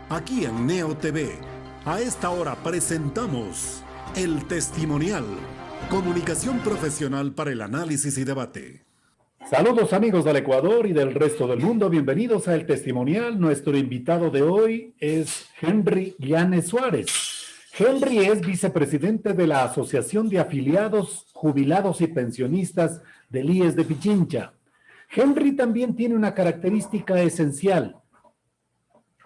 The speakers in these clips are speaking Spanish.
Aquí en Neo TV, a esta hora presentamos El Testimonial, comunicación profesional para el análisis y debate. Saludos amigos del Ecuador y del resto del mundo, bienvenidos a El Testimonial. Nuestro invitado de hoy es Henry Llanes Suárez. Henry es vicepresidente de la Asociación de Afiliados, Jubilados y Pensionistas del IES de Pichincha. Henry también tiene una característica esencial: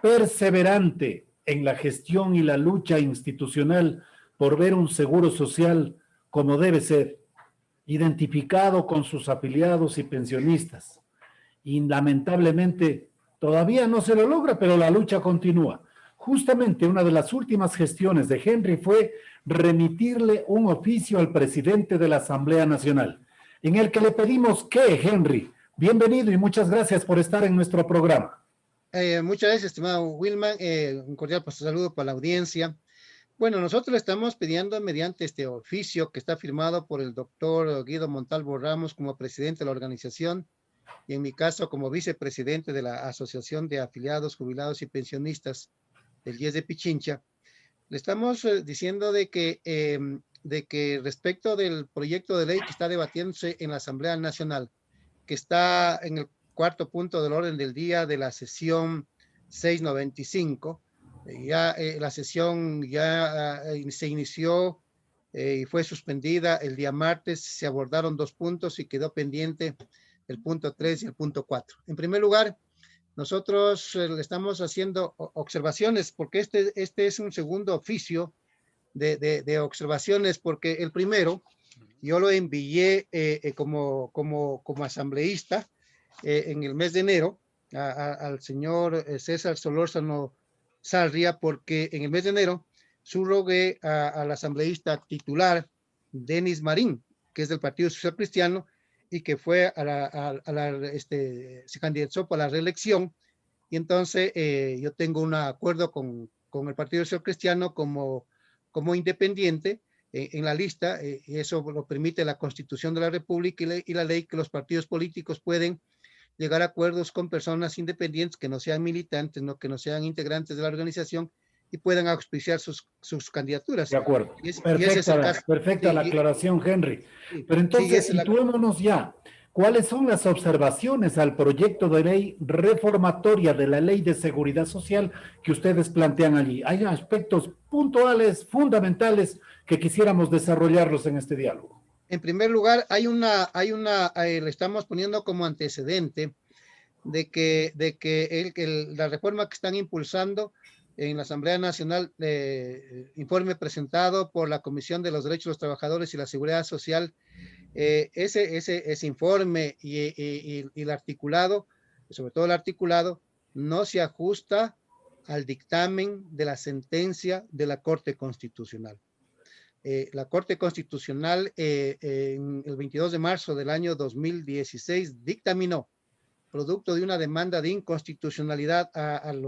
perseverante en la gestión y la lucha institucional por ver un seguro social como debe ser, identificado con sus afiliados y pensionistas. Y lamentablemente todavía no se lo logra, pero la lucha continúa. Justamente una de las últimas gestiones de Henry fue remitirle un oficio al presidente de la Asamblea Nacional, en el que le pedimos que, Henry, bienvenido y muchas gracias por estar en nuestro programa. Muchas gracias, estimado Wilman. Un cordial saludo para la audiencia. Bueno, nosotros le estamos pidiendo mediante este oficio que está firmado por el doctor Guido Montalvo Ramos como presidente de la organización y en mi caso como vicepresidente de la Asociación de Afiliados, Jubilados y Pensionistas del IES de Pichincha. Le estamos diciendo de que respecto del proyecto de ley que está debatiéndose en la Asamblea Nacional, que está en el cuarto punto del orden del día de la sesión 695, la sesión ya se inició y fue suspendida el día martes. Se abordaron dos puntos y quedó pendiente el punto 3 y el punto 4. En primer lugar, nosotros le estamos haciendo observaciones porque este es un segundo oficio de observaciones, porque el primero yo lo envié como asambleísta en el mes de enero al señor César Solórzano Sarria, porque en el mes de enero subrogué al asambleísta titular Denis Marín, que es del Partido Social Cristiano y que fue se candidató para la reelección. Y entonces yo tengo un acuerdo con el Partido Social Cristiano como independiente en la lista, y eso lo permite la Constitución de la República y la ley, que los partidos políticos pueden llegar a acuerdos con personas independientes que no sean militantes, que no sean integrantes de la organización y puedan auspiciar sus candidaturas. De acuerdo. Perfecta sí, la aclaración, Henry. Sí, pero entonces, sí, situémonos ya. ¿Cuáles son las observaciones al proyecto de ley reformatoria de la Ley de Seguridad Social que ustedes plantean allí? Hay aspectos puntuales, fundamentales, que quisiéramos desarrollarlos en este diálogo. En primer lugar, le estamos poniendo como antecedente de que la reforma que están impulsando en la Asamblea Nacional, informe presentado por la Comisión de los Derechos de los Trabajadores y la Seguridad Social, ese informe y el articulado, sobre todo el articulado, no se ajusta al dictamen de la sentencia de la Corte Constitucional. La Corte Constitucional el 22 de marzo del año 2016 dictaminó, producto de una demanda de inconstitucionalidad al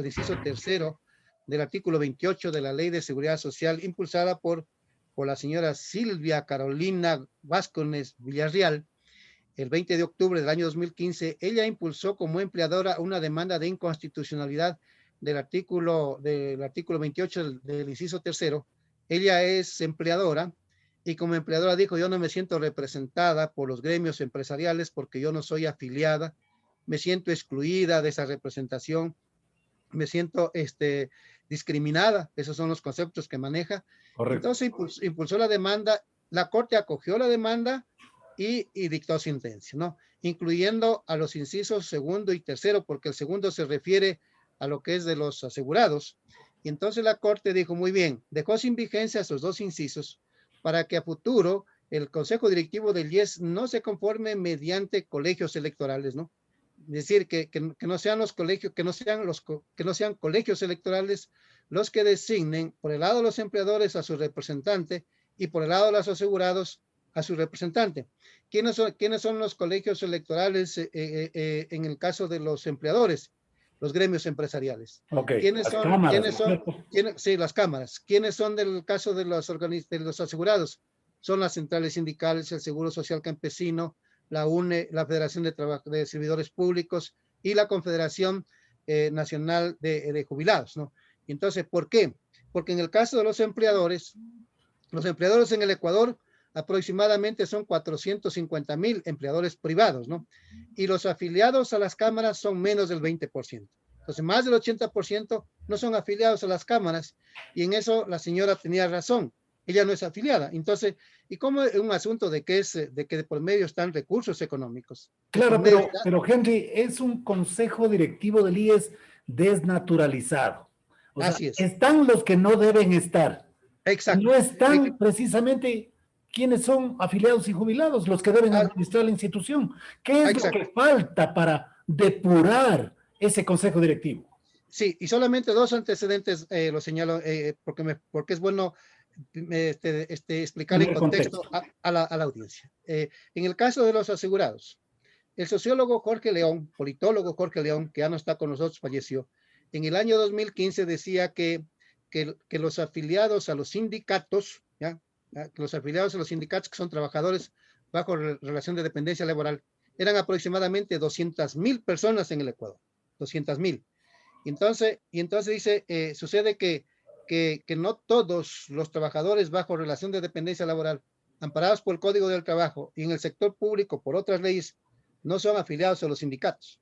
inciso tercero del artículo 28 de la Ley de Seguridad Social, impulsada por la señora Silvia Carolina Vázquez Villarreal, el 20 de octubre del año 2015. Ella impulsó como empleadora una demanda de inconstitucionalidad del artículo 28 del inciso tercero. Ella es empleadora y como empleadora dijo: yo no me siento representada por los gremios empresariales porque yo no soy afiliada, me siento excluida de esa representación, me siento discriminada. Esos son los conceptos que maneja. Correcto. Entonces impulsó la demanda, la Corte acogió la demanda y dictó sentencia, ¿no? Incluyendo a los incisos segundo y tercero, porque el segundo se refiere a lo que es de los asegurados. Y entonces la Corte dijo: muy bien, dejó sin vigencia esos dos incisos para que a futuro el Consejo Directivo del IES no se conforme mediante colegios electorales, ¿no? Es decir, que no sean los colegios, que no sean colegios electorales los que designen por el lado de los empleadores a su representante y por el lado de los asegurados a su representante. ¿Quiénes son los colegios electorales en el caso de los empleadores? Los gremios empresariales. Okay. ¿Quiénes son? Sí, las cámaras. ¿Quiénes son del caso de los asegurados? Son las centrales sindicales, el Seguro Social Campesino, la UNE, la Federación de Servidores Públicos y la Confederación Nacional de Jubilados, ¿no? Entonces, ¿por qué? Porque en el caso de los empleadores en el Ecuador aproximadamente son 450,000 empleadores privados, ¿no? Y los afiliados a las cámaras son menos del 20%. Entonces, más del 80% no son afiliados a las cámaras, y en eso la señora tenía razón. Ella no es afiliada. Entonces, ¿y cómo es un asunto de que de por medio están recursos económicos? Claro, pero Henry, es un consejo directivo del IES desnaturalizado. O sea, Así es. están los que no deben estar. Exacto. No están precisamente quienes son afiliados y jubilados, los que deben administrar la institución. ¿Qué es lo que falta para depurar ese consejo directivo? Sí, y solamente dos antecedentes lo señalo porque es bueno explicar en contexto a la audiencia. En el caso de los asegurados, el sociólogo Jorge León, politólogo Jorge León, que ya no está con nosotros, falleció, en el año 2015 decía que los afiliados a los sindicatos, ¿ya? Que los afiliados a los sindicatos, que son trabajadores bajo relación de dependencia laboral, eran aproximadamente 200,000 personas en el Ecuador, 200,000. Y entonces dice, sucede que no todos los trabajadores bajo relación de dependencia laboral, amparados por el Código del Trabajo y en el sector público por otras leyes, no son afiliados a los sindicatos.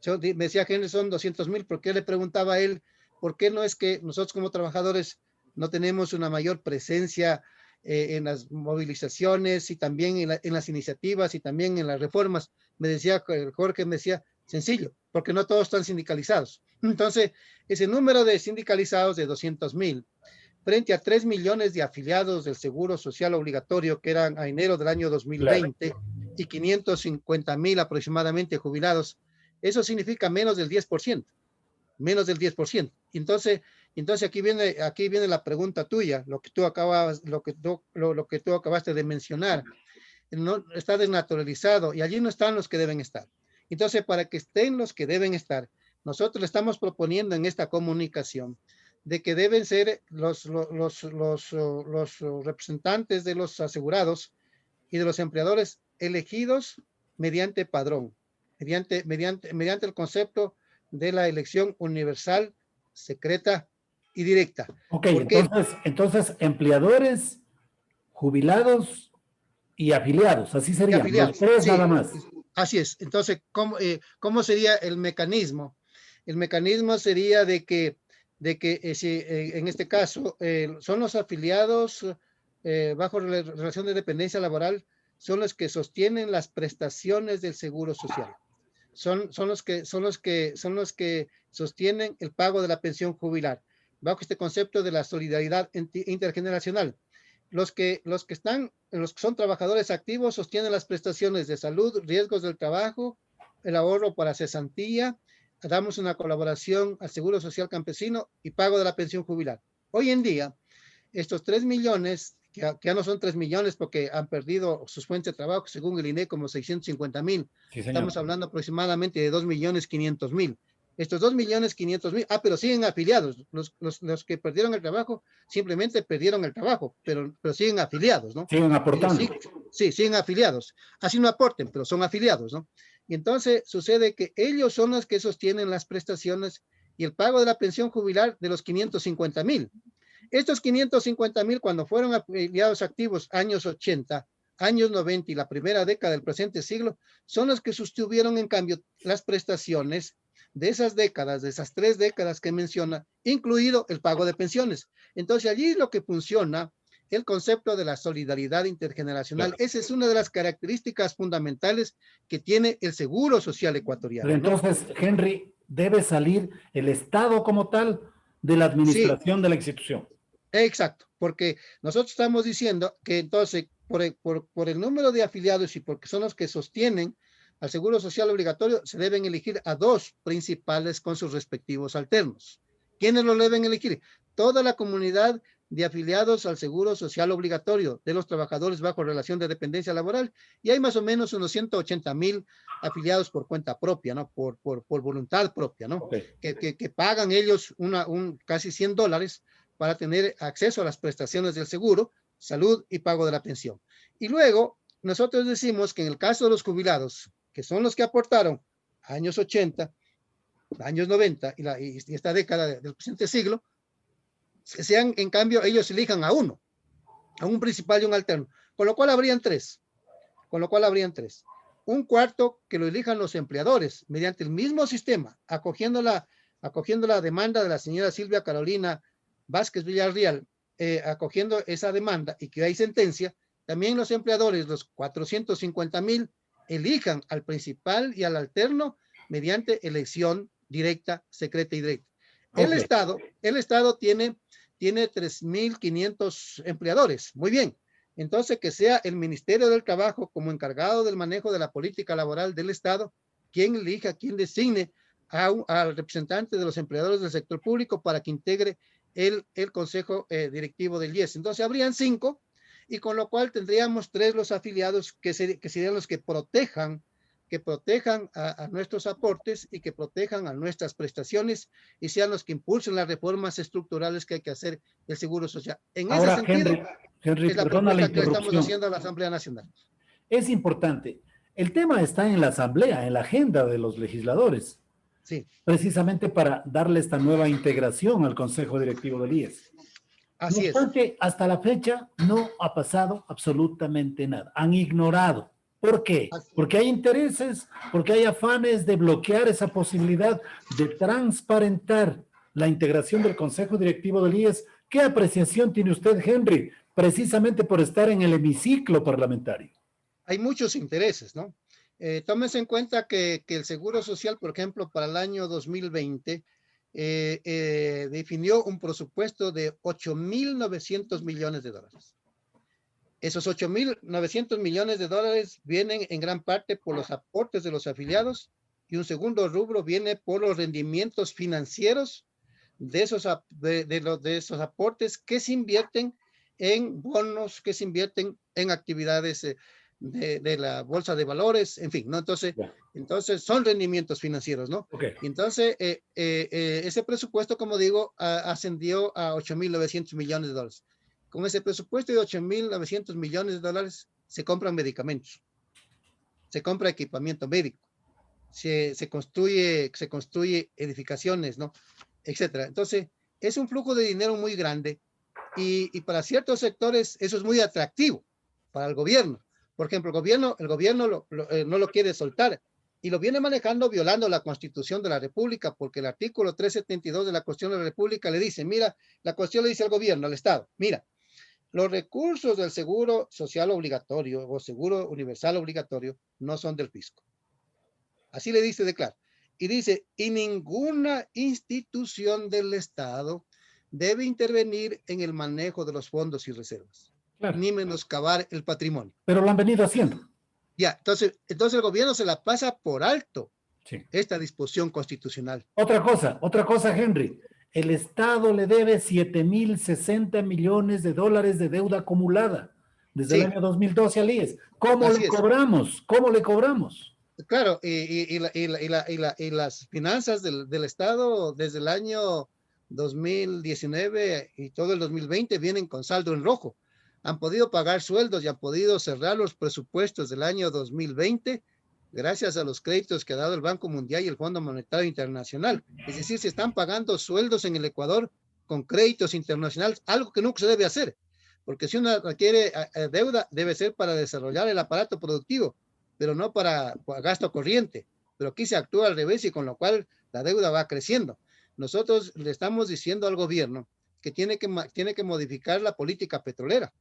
Me decía que son 200,000, porque le preguntaba a él, ¿por qué no es que nosotros como trabajadores no tenemos una mayor presencia en las movilizaciones y también en las iniciativas y también en las reformas? Me decía Jorge, me decía, sencillo, porque no todos están sindicalizados. Entonces, ese número de sindicalizados de 200,000, frente a 3 millones de afiliados del Seguro Social Obligatorio, que eran a enero del año 2020, claro, y 550,000 aproximadamente jubilados, eso significa menos del 10%, menos del 10%. Entonces aquí viene la pregunta tuya, lo que tú acabaste de mencionar. No está desnaturalizado y allí no están los que deben estar. Entonces, para que estén los que deben estar, nosotros le estamos proponiendo en esta comunicación de que deben ser los representantes de los asegurados y de los empleadores elegidos mediante padrón, mediante el concepto de la elección universal, secreta y directa. Ok, entonces empleadores, jubilados y afiliados, así serían, afiliados, los tres, sí, nada más. Así es. Entonces, ¿cómo sería el mecanismo? El mecanismo sería de que en este caso son los afiliados bajo relación de dependencia laboral, son los que sostienen las prestaciones del Seguro Social. Son los que sostienen el pago de la pensión jubilar, bajo este concepto de la solidaridad intergeneracional. Los que son trabajadores activos sostienen las prestaciones de salud, riesgos del trabajo, el ahorro para cesantía, damos una colaboración al Seguro Social Campesino y pago de la pensión jubilar. Hoy en día, estos 3 millones, que ya no son 3 millones porque han perdido sus fuentes de trabajo, según el INE, como 650,000. Sí, estamos hablando aproximadamente de 2,500,000. Estos 2,500,000, pero siguen afiliados. Los que perdieron el trabajo simplemente perdieron el trabajo, pero siguen afiliados, ¿no? Siguen aportando. Sí, siguen afiliados. Así no aporten, pero son afiliados, ¿no? Y entonces sucede que ellos son los que sostienen las prestaciones y el pago de la pensión jubilar de los 550,000. Estos 550,000, cuando fueron afiliados activos años 80, años 90 y la primera década del presente siglo, son los que sostuvieron en cambio las prestaciones de esas décadas, de esas 3 décadas que menciona, incluido el pago de pensiones. Entonces allí lo que funciona, el concepto de la solidaridad intergeneracional, claro. Esa es una de las características fundamentales que tiene el Seguro Social ecuatoriano. Pero entonces, ¿no? Henry, debe salir el Estado como tal de la administración de la institución. Exacto, porque nosotros estamos diciendo que entonces, por el número de afiliados y porque son los que sostienen al Seguro Social Obligatorio, se deben elegir a 2 principales con sus respectivos alternos. ¿Quiénes lo deben elegir? Toda la comunidad de afiliados al Seguro Social Obligatorio de los trabajadores bajo relación de dependencia laboral, y hay más o menos unos 180,000 afiliados por cuenta propia, ¿no? Por voluntad propia, ¿no? Okay. Que pagan ellos casi $100 para tener acceso a las prestaciones del seguro, salud y pago de la pensión. Y luego, nosotros decimos que en el caso de los jubilados, que son los que aportaron años 80, años 90 y esta década del presente siglo, sean, en cambio, ellos elijan a uno, a un principal y un alterno, con lo cual habrían tres. Un cuarto que lo elijan los empleadores mediante el mismo sistema, acogiendo la demanda de la señora Silvia Carolina Vázquez Villarreal, acogiendo esa demanda y que hay sentencia. También los empleadores, los 450,000, elijan al principal y al alterno mediante elección directa, secreta y directa. Okay. El Estado tiene 3,500 empleadores. Muy bien. Entonces, que sea el Ministerio del Trabajo como encargado del manejo de la política laboral del Estado quien elija, quien designe al representante de los empleadores del sector público para que integre el consejo directivo del IES. Entonces, habrían 5, y con lo cual tendríamos 3 los afiliados que serían los que protejan a nuestros aportes y que protejan a nuestras prestaciones y sean los que impulsen las reformas estructurales que hay que hacer del Seguro Social. En ese sentido, Henry, es la propuesta que estamos haciendo a la Asamblea Nacional. Es importante. El tema está en la Asamblea, en la agenda de los legisladores. Sí. Precisamente para darle esta nueva integración al Consejo Directivo del IES. Así es. Porque hasta la fecha no ha pasado absolutamente nada. Han ignorado. ¿Por qué? Porque hay intereses, porque hay afanes de bloquear esa posibilidad de transparentar la integración del Consejo Directivo del IES. ¿Qué apreciación tiene usted, Henry, precisamente por estar en el hemiciclo parlamentario? Hay muchos intereses, ¿no? Tómense en cuenta que el Seguro Social, por ejemplo, para el año 2020, definió un presupuesto de 8.900 millones de dólares. Esos 8.900 millones de dólares vienen en gran parte por los aportes de los afiliados y un segundo rubro viene por los rendimientos financieros de esos aportes que se invierten en bonos, que se invierten en actividades de la bolsa de valores, en fin, ¿no? Entonces son rendimientos financieros, ¿no? Okay. Entonces, ese presupuesto, como digo, ascendió a 8.900 millones de dólares. Con ese presupuesto de 8.900 millones de dólares se compran medicamentos, se compra equipamiento médico, se construye edificaciones, ¿no? Etcétera. Entonces, es un flujo de dinero muy grande y para ciertos sectores eso es muy atractivo para el gobierno. Por ejemplo, el gobierno no lo quiere soltar y lo viene manejando violando la Constitución de la República, porque el artículo 372 de la Constitución de la República le dice, mira, la Constitución le dice al gobierno, al Estado, mira, los recursos del seguro social obligatorio o seguro universal obligatorio no son del fisco. Así le dice de claro. Y dice, y ninguna institución del Estado debe intervenir en el manejo de los fondos y reservas, claro, ni menoscabar el patrimonio. Pero lo han venido haciendo. Ya, entonces el gobierno se la pasa por alto, sí, esta disposición constitucional. Otra cosa, Henry. El Estado le debe 7.060 millones de dólares de deuda acumulada desde el año 2012 al IES. ¿Cómo le cobramos? ¿Cómo le cobramos? Claro, y las finanzas del Estado desde el año 2019 y todo el 2020 vienen con saldo en rojo. Han podido pagar sueldos y han podido cerrar los presupuestos del año 2020 gracias a los créditos que ha dado el Banco Mundial y el Fondo Monetario Internacional. Es decir, se están pagando sueldos en el Ecuador con créditos internacionales, algo que nunca se debe hacer, porque si uno requiere deuda, debe ser para desarrollar el aparato productivo, pero no para gasto corriente. Pero aquí se actúa al revés y con lo cual la deuda va creciendo. Nosotros le estamos diciendo al gobierno que tiene que modificar la política petrolera,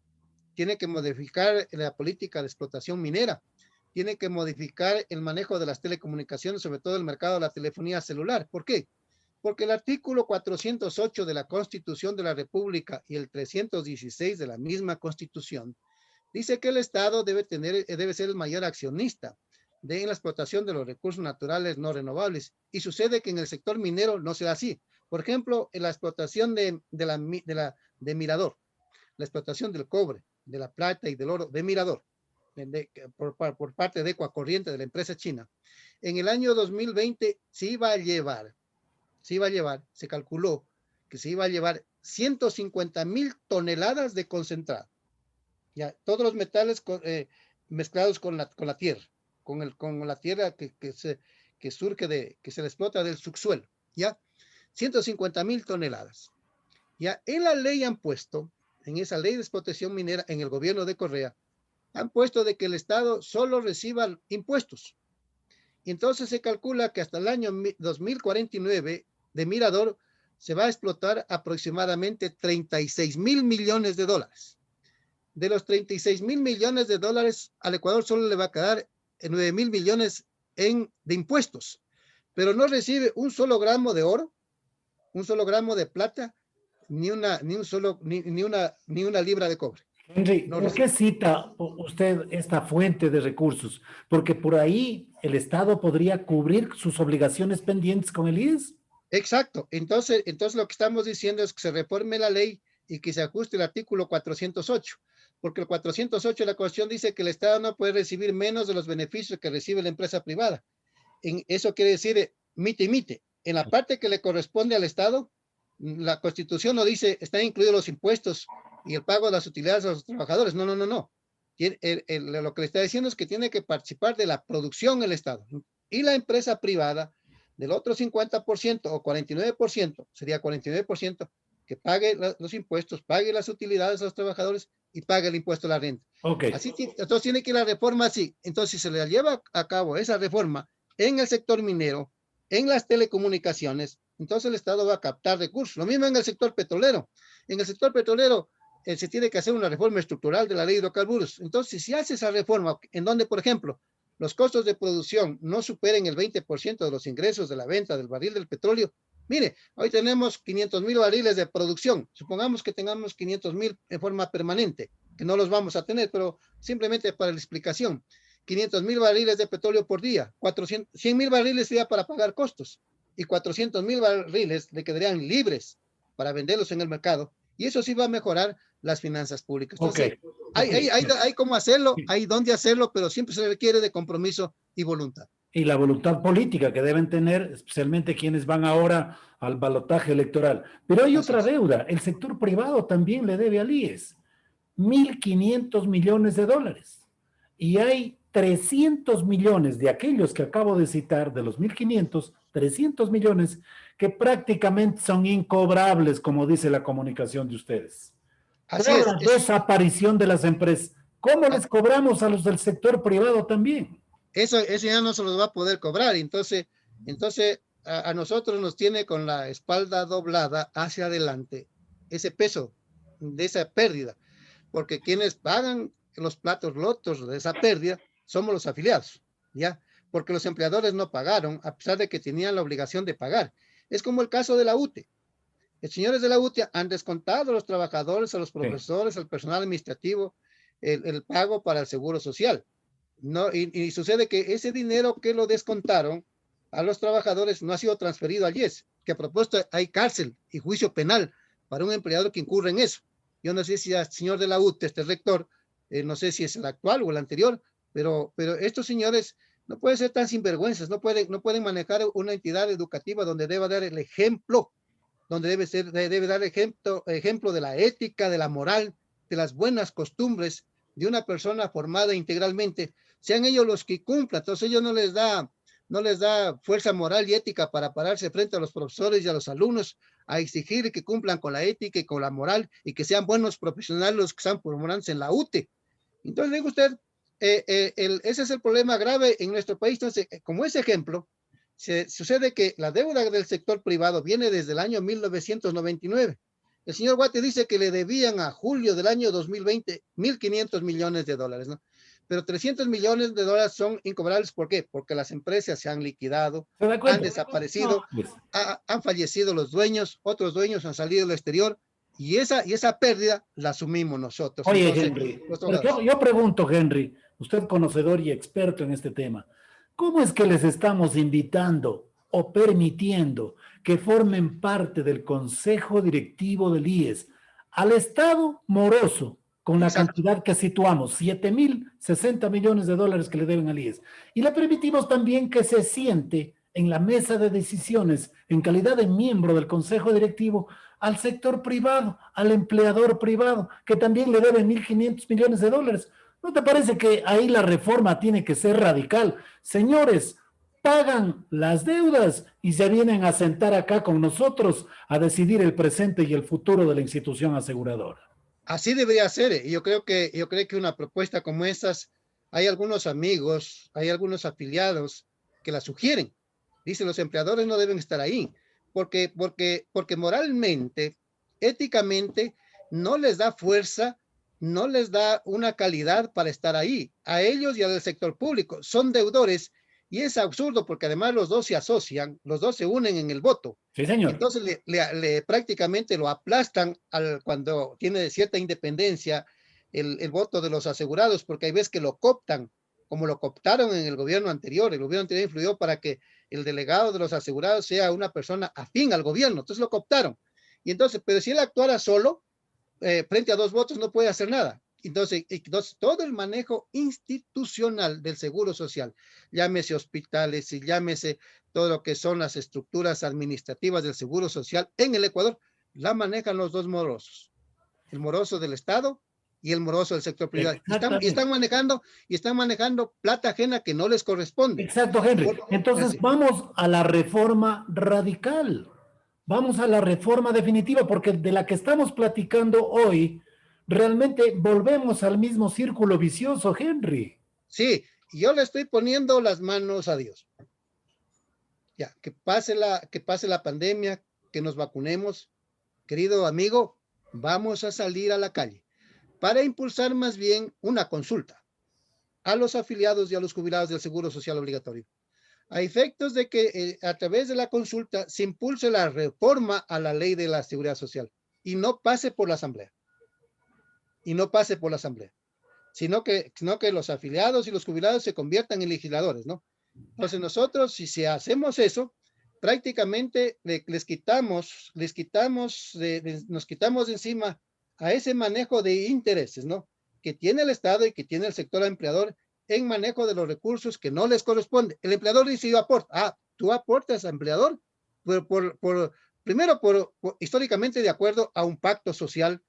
tiene que modificar la política de explotación minera, tiene que modificar el manejo de las telecomunicaciones, sobre todo el mercado de la telefonía celular. ¿Por qué? Porque el artículo 408 de la Constitución de la República y el 316 de la misma Constitución dice que el Estado debe ser el mayor accionista en la explotación de los recursos naturales no renovables. Y sucede que en el sector minero no se da así. Por ejemplo, en la explotación de Mirador, la explotación del cobre, de la plata y del oro de Mirador, por parte de Ecuacorriente, de la empresa china, en el año 2020 se calculó que se iba a llevar 150,000 toneladas de concentrado. Ya, todos los metales mezclados con la tierra, con la tierra que que surge que se le explota del subsuelo, ¿ya? 150.000 toneladas. Ya en la ley han puesto, en esa ley de explotación minera, en el gobierno de Correa, han puesto de que el Estado solo reciba impuestos. Y entonces se calcula que hasta el año 2049 de Mirador se va a explotar aproximadamente 36.000 millones de dólares. De los 36.000 millones de dólares, al Ecuador solo le va a quedar 9.000 millones de impuestos, pero no recibe un solo gramo de oro, un solo gramo de plata, ni una libra de cobre. Henry, No ¿por qué recibe. cita usted esta fuente de recursos? Porque por ahí el Estado podría cubrir sus obligaciones pendientes con el IES. Exacto. Entonces lo que estamos diciendo es que se reforme la ley y que se ajuste el artículo 408, porque el 408 de la Constitución dice que el Estado no puede recibir menos de los beneficios que recibe la empresa privada. Eso quiere decir mite y mite. En la parte que le corresponde al Estado, la Constitución no dice, están incluidos los impuestos y el pago de las utilidades a los trabajadores. No, no, no, no. Lo que le está diciendo es que tiene que participar de la producción el Estado. Y la empresa privada, del otro 50% o 49%, sería 49%, que pague los impuestos, pague las utilidades a los trabajadores y pague el impuesto a la renta. Ok. Entonces tiene que ir la reforma así. Entonces, si se le lleva a cabo esa reforma en el sector minero, en las telecomunicaciones, entonces el Estado va a captar recursos. Lo mismo en el sector petrolero. En el sector petrolero se tiene que hacer una reforma estructural de la ley de hidrocarburos. Entonces, si hace esa reforma, en donde, por ejemplo, los costos de producción no superen el 20% de los ingresos de la venta del barril del petróleo, mire, hoy tenemos 500.000 barriles de producción. Supongamos que tengamos 500.000 en forma permanente, que no los vamos a tener, pero simplemente para la explicación. 500.000 barriles de petróleo por día, 100.000 barriles sería para pagar costos y 400.000 barriles le quedarían libres para venderlos en el mercado y eso sí va a mejorar las finanzas públicas. Entonces, hay cómo hacerlo, hay dónde hacerlo, pero siempre se requiere de compromiso y voluntad. Y la voluntad política que deben tener, especialmente quienes van ahora al balotaje electoral. Pero hay otra deuda, el sector privado también le debe al IES, 1.500 millones de dólares. Y hay 300 millones de aquellos que acabo de citar, de los 1.500, 300 millones que prácticamente son incobrables, como dice la comunicación de ustedes. Así es. La desaparición de las empresas. ¿Cómo les cobramos a los del sector privado también? Eso ya no se los va a poder cobrar. Entonces a nosotros nos tiene con la espalda doblada hacia adelante ese peso de esa pérdida, porque quienes pagan los platos rotos de esa pérdida somos los afiliados, ¿ya? Porque los empleadores no pagaron, a pesar de que tenían la obligación de pagar. Es como el caso de la UTE. Los señores de la UTE han descontado a los trabajadores, a los profesores, al personal administrativo, el pago para el seguro social. No, y sucede que ese dinero que lo descontaron a los trabajadores no ha sido transferido al IES, que a propósito hay cárcel y juicio penal para un empleado que incurre en eso. Yo no sé si el señor de la UTE, este rector, no sé si es el actual o el anterior, pero estos señores no pueden ser tan sinvergüenzas, no pueden manejar una entidad educativa donde deba dar el ejemplo, donde debe dar ejemplo de la ética, de la moral, de las buenas costumbres de una persona formada integralmente, sean ellos los que cumplan. Entonces ellos no les da fuerza moral y ética para pararse frente a los profesores y a los alumnos a exigir que cumplan con la ética y con la moral y que sean buenos profesionales los que están formándose en la UTE. Entonces, digo usted, ese es el problema grave en nuestro país. Entonces, como ese ejemplo, sucede que la deuda del sector privado viene desde el año 1999. El señor Guate dice que le debían a julio del año 2020 1.500 millones de dólares, ¿no? Pero 300 millones de dólares son incobrables. ¿Por qué? Porque las empresas se han liquidado, han desaparecido, han fallecido los dueños, otros dueños han salido al exterior y esa pérdida la asumimos nosotros. Oye, entonces, Henry, yo pregunto, Henry, usted conocedor y experto en este tema, ¿cómo es que les estamos invitando o permitiendo que formen parte del consejo directivo del IES al Estado moroso con la cantidad que situamos, 7.060 millones de dólares que le deben al IES? Y le permitimos también que se siente en la mesa de decisiones en calidad de miembro del consejo directivo al sector privado, al empleador privado, que también le debe 1.500 millones de dólares. ¿No te parece que ahí la reforma tiene que ser radical? Señores, pagan las deudas y se vienen a sentar acá con nosotros a decidir el presente y el futuro de la institución aseguradora. Así debería ser. Y yo creo que una propuesta como estas, hay algunos amigos, hay algunos afiliados que la sugieren. Dicen, los empleadores no deben estar ahí, porque moralmente, éticamente, no les da fuerza, no les da una calidad para estar ahí, a ellos y al sector público. Son deudores y es absurdo porque además los dos se asocian, los dos se unen en el voto. Sí, señor. Entonces prácticamente lo aplastan cuando tiene cierta independencia el voto de los asegurados, porque hay veces que lo cooptan, como lo cooptaron en el gobierno anterior. El gobierno anterior influyó para que el delegado de los asegurados sea una persona afín al gobierno, entonces lo cooptaron. Y entonces, pero si él actuara solo, frente a dos votos no puede hacer nada. Entonces, todo el manejo institucional del Seguro Social, llámese hospitales y llámese todo lo que son las estructuras administrativas del Seguro Social en el Ecuador, la manejan los dos morosos, el moroso del Estado y el moroso del sector privado. Están manejando plata ajena que no les corresponde. Exacto, Henry. Entonces vamos a la reforma radical. Vamos a la reforma definitiva, porque de la que estamos platicando hoy, realmente volvemos al mismo círculo vicioso, Henry. Sí, yo le estoy poniendo las manos a Dios. Ya, que pase la pandemia, que nos vacunemos. Querido amigo, vamos a salir a la calle para impulsar más bien una consulta a los afiliados y a los jubilados del Seguro Social Obligatorio, a efectos de que a través de la consulta se impulse la reforma a la ley de la seguridad social y no pase por la asamblea. Sino que los afiliados y los jubilados se conviertan en legisladores, ¿no? Entonces nosotros, si hacemos eso, prácticamente nos quitamos de encima a ese manejo de intereses, ¿no? Que tiene el Estado y que tiene el sector empleador en manejo de los recursos que no les corresponde. El empleador dice, yo aporto. Tú aportas, empleador, primero históricamente de acuerdo a un pacto social,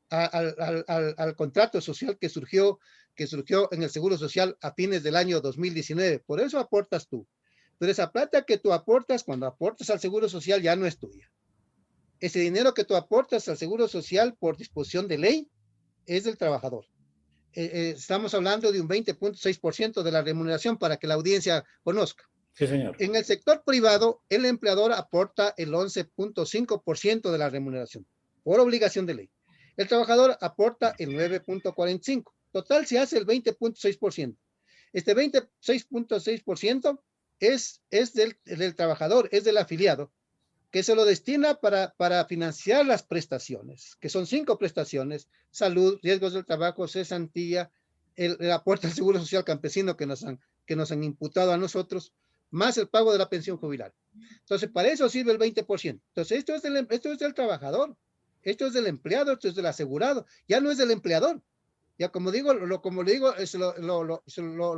al contrato social que surgió en el Seguro Social a fines del año 2019. Por eso aportas tú. Pero esa plata que tú aportas, cuando aportas al Seguro Social, ya no es tuya. Ese dinero que tú aportas al Seguro Social por disposición de ley es del trabajador. Estamos hablando de un 20.6% de la remuneración para que la audiencia conozca. Sí, señor. En el sector privado, el empleador aporta el 11.5% de la remuneración por obligación de ley. El trabajador aporta el 9.45%. Total se hace el 20.6%. Este 26.6% es del trabajador, es del afiliado, que se lo destina para financiar las prestaciones, que son 5 prestaciones: salud, riesgos del trabajo, cesantía, el aporte al Seguro Social Campesino que nos han imputado a nosotros, más el pago de la pensión jubilar. Entonces, para eso sirve el 20%. Entonces, esto es del trabajador, esto es del empleado, esto es del asegurado, ya no es del empleador. Ya como le digo, lo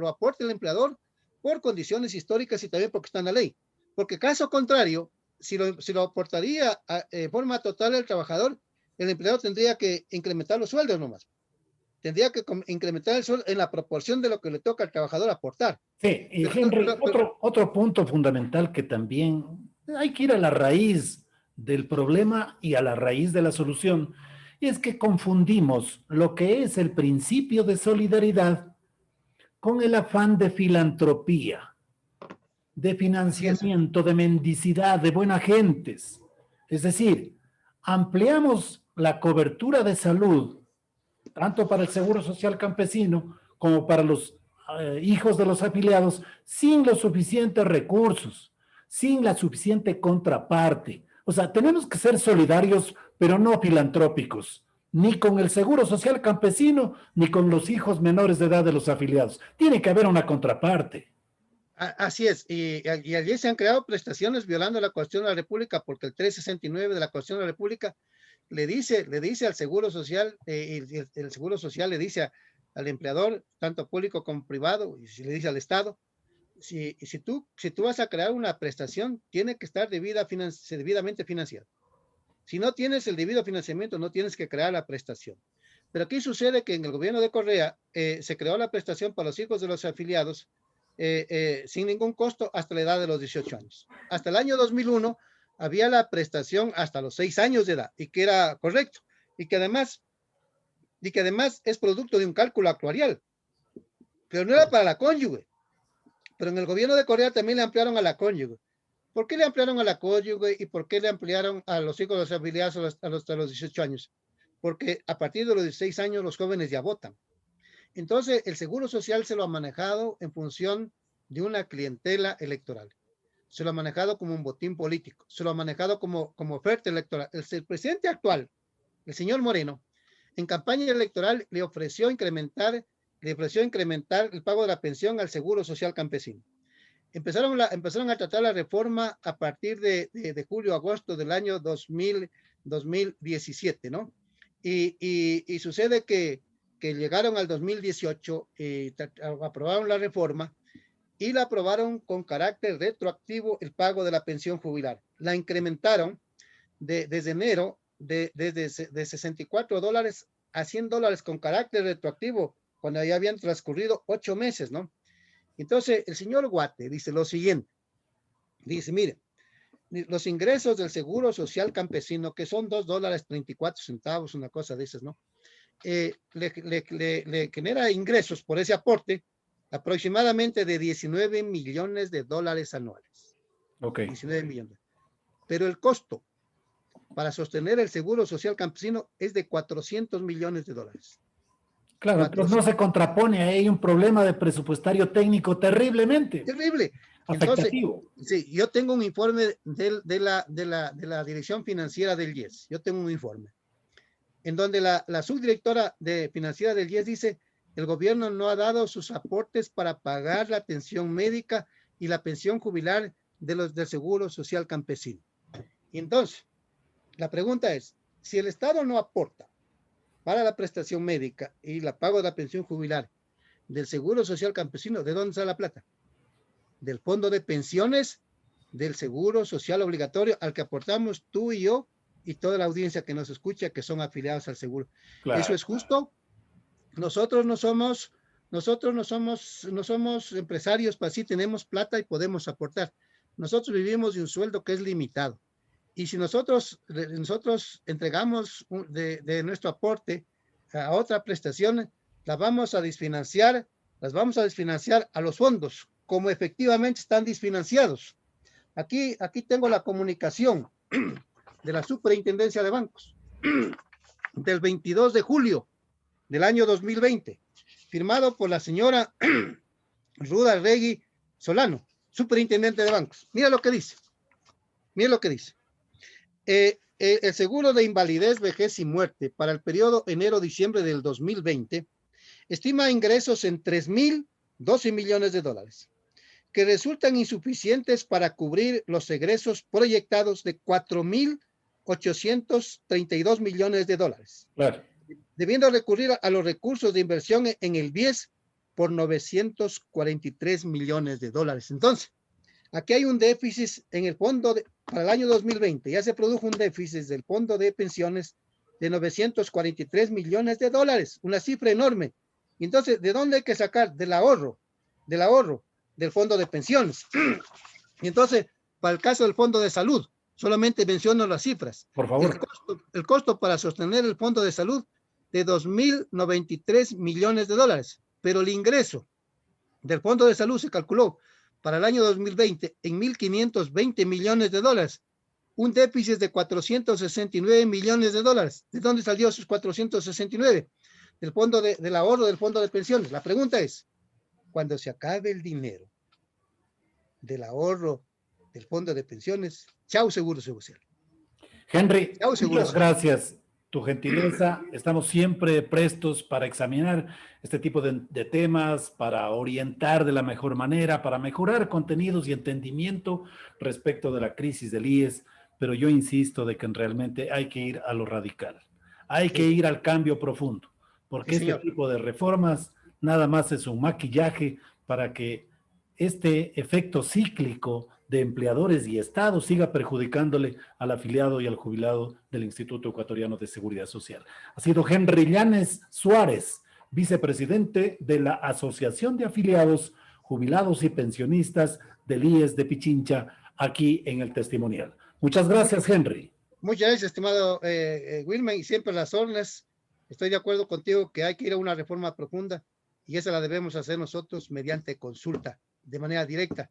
aporta el empleador por condiciones históricas y también porque está en la ley. Porque caso contrario, si lo aportaría en forma total el trabajador, el empleador tendría que incrementar los sueldos nomás. Tendría que incrementar el sueldo en la proporción de lo que le toca al trabajador aportar. Sí, y Henry, otro punto fundamental que también hay que ir a la raíz del problema y a la raíz de la solución, y es que confundimos lo que es el principio de solidaridad con el afán de filantropía, de financiamiento, de mendicidad, de buenas gentes. Es decir, ampliamos la cobertura de salud, tanto para el Seguro Social Campesino como para los hijos de los afiliados, sin los suficientes recursos, sin la suficiente contraparte. O sea, tenemos que ser solidarios, pero no filantrópicos, ni con el Seguro Social Campesino, ni con los hijos menores de edad de los afiliados. Tiene que haber una contraparte. Así es, y allí se han creado prestaciones violando la Constitución de la República, porque el 369 de la Constitución de la República le dice al Seguro Social, el Seguro Social le dice al empleador, tanto público como privado, y le dice al Estado, si tú vas a crear una prestación, tiene que estar debidamente financiado. Si no tienes el debido financiamiento, no tienes que crear la prestación. Pero aquí sucede que en el gobierno de Correa se creó la prestación para los hijos de los afiliados, sin ningún costo hasta la edad de los 18 años. Hasta el año 2001 había la prestación hasta los 6 años de edad, y que era correcto, y que además es producto de un cálculo actuarial, pero no era para la cónyuge. Pero en el gobierno de Correa también le ampliaron a la cónyuge. ¿Por qué le ampliaron a la cónyuge y por qué le ampliaron a los hijos de afiliados hasta los 18 años? Porque a partir de los 16 años los jóvenes ya votan. Entonces, el Seguro Social se lo ha manejado en función de una clientela electoral. Se lo ha manejado como un botín político. Se lo ha manejado como oferta electoral. El presidente actual, el señor Moreno, en campaña electoral le ofreció incrementar el pago de la pensión al Seguro Social Campesino. Empezaron a tratar la reforma a partir de julio-agosto del año 2017, ¿no? Y sucede que llegaron al 2018, aprobaron la reforma y la aprobaron con carácter retroactivo el pago de la pensión jubilar. La incrementaron desde enero de $64 a $100 con carácter retroactivo, cuando ya habían transcurrido 8 meses, ¿no? Entonces, el señor Guate dice lo siguiente. Dice, mire, los ingresos del Seguro Social Campesino, que son $2.34, una cosa de esas, ¿no? Le genera ingresos por ese aporte aproximadamente de $19 millones anuales. Ok. 19 millones. Pero el costo para sostener el Seguro Social Campesino es de $400 millones. Claro, entonces no se contrapone, hay un problema de presupuestario técnico terriblemente terrible. afectativo. Entonces, sí, yo tengo un informe de la Dirección Financiera del IES. Yo tengo un informe en donde la subdirectora financiera del IES dice: el gobierno no ha dado sus aportes para pagar la atención médica y la pensión jubilar del Seguro Social Campesino. Y entonces, la pregunta es, si el Estado no aporta para la prestación médica y la pago de la pensión jubilar del Seguro Social Campesino, ¿de dónde sale la plata? Del fondo de pensiones del Seguro Social Obligatorio al que aportamos tú y yo y toda la audiencia que nos escucha, que son afiliados al seguro. Claro. ¿Eso es justo? Nosotros no somos empresarios, pues sí tenemos plata y podemos aportar. Nosotros vivimos de un sueldo que es limitado. Y si nosotros entregamos de nuestro aporte a otra prestación, las vamos a desfinanciar a los fondos, como efectivamente están desfinanciados. Aquí tengo la comunicación de la Superintendencia de Bancos del 22 de julio del año 2020, firmado por la señora Ruda Regui Solano, Superintendente de Bancos. Mira lo que dice. El seguro de invalidez, vejez y muerte para el periodo enero-diciembre del 2020 estima ingresos en $3.012 millones, que resultan insuficientes para cubrir los egresos proyectados de $4.832 millones. Claro. Debiendo recurrir a los recursos de inversión en el BIES por $943 millones. Entonces, aquí hay un déficit en el fondo para el año 2020. Ya se produjo un déficit del fondo de pensiones de $943 millones, una cifra enorme. Entonces, ¿de dónde hay que sacar? Del ahorro del fondo de pensiones. Y entonces, para el caso del fondo de salud, solamente menciono las cifras. Por favor. El costo para sostener el fondo de salud de $2.093 millones, pero el ingreso del fondo de salud se calculó para el año 2020 en $1.520 millones, un déficit de $469 millones. ¿De dónde salió esos 469? Del fondo del ahorro del fondo de pensiones. La pregunta es, cuando se acabe el dinero del ahorro del fondo de pensiones, chao Seguro Social. Henry, muchas gracias. Tu gentileza, estamos siempre prestos para examinar este tipo de temas, para orientar de la mejor manera, para mejorar contenidos y entendimiento respecto de la crisis del IES, pero yo insisto de que realmente hay que ir a lo radical, hay que ir al cambio profundo, porque este tipo de reformas nada más es un maquillaje para que este efecto cíclico de empleadores y Estado siga perjudicándole al afiliado y al jubilado del Instituto Ecuatoriano de Seguridad Social. Ha sido Henry Llanes Suárez, vicepresidente de la Asociación de Afiliados jubilados y pensionistas del IES de Pichincha aquí en el testimonial. Muchas gracias, Henry. Muchas gracias, estimado Wilman, y siempre las órdenes. Estoy de acuerdo contigo que hay que ir a una reforma profunda y esa la debemos hacer nosotros mediante consulta, de manera directa,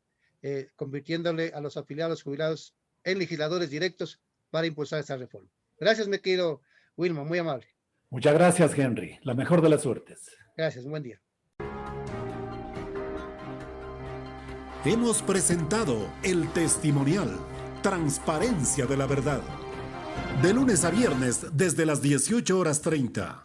convirtiéndole a los afiliados jubilados en legisladores directos para impulsar esa reforma. Gracias, mi querido Wilman, muy amable. Muchas gracias, Henry. La mejor de las suertes. Gracias, buen día. Hemos presentado el testimonial Transparencia de la Verdad. De lunes a viernes desde las 18:30.